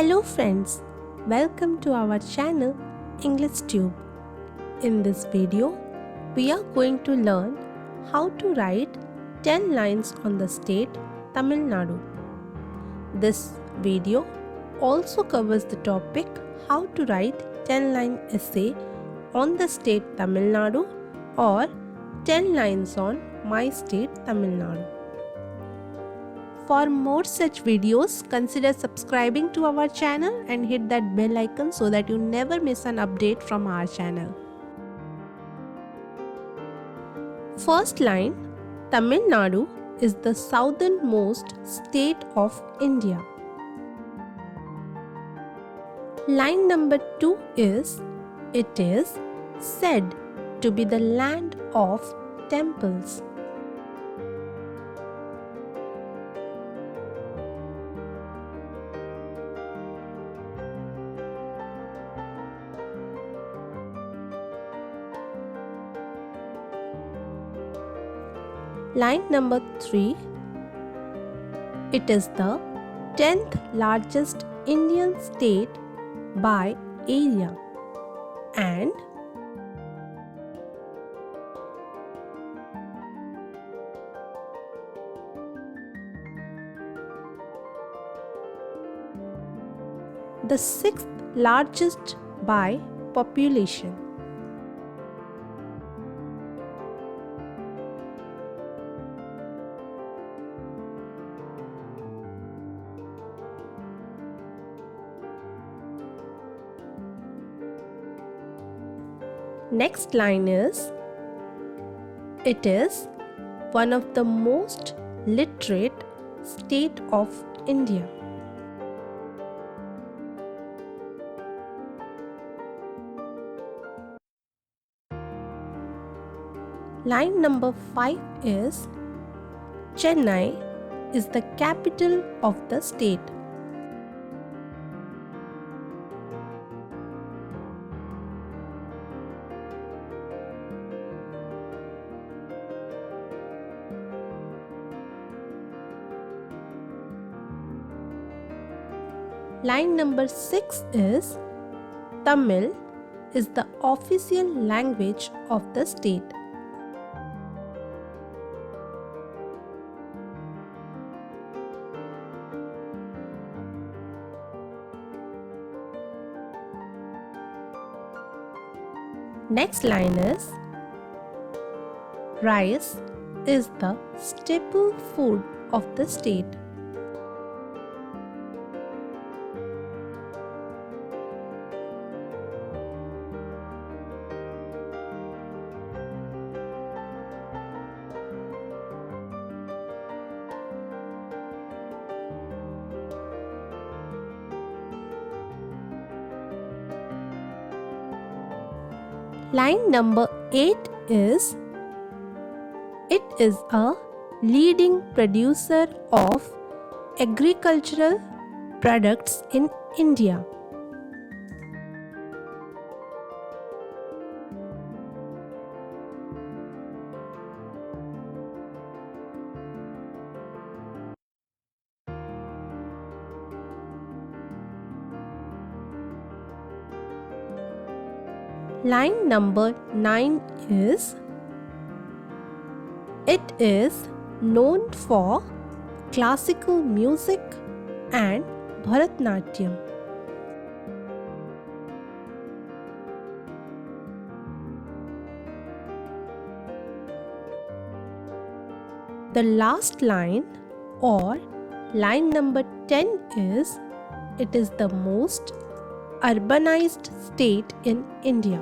Hello friends, welcome to our channel English Tube. In this video, we are going to learn how to write 10 lines on the state Tamil Nadu. This video also covers the topic how to write 10-line essay on the state Tamil Nadu or 10 lines on my state Tamil Nadu. For more such videos, consider subscribing to our channel and hit that bell icon so that you never miss an update from our channel. First line, Tamil Nadu is the southernmost state of India. Line number 2 is, it is said to be the land of temples. Line number 3, it is the 10th largest Indian state by area and the 6th largest by population. Next line is, it is one of the most literate state of India. Line number 5 is, Chennai is the capital of the state. Line number 6 is, Tamil is the official language of the state. Next line is, rice is the staple food of the state. Line number 8 is, it is a leading producer of agricultural products in India. Line number 9 is, it is known for classical music and Bharatanatyam. The last line or line number 10 is, it is the most urbanized state in India.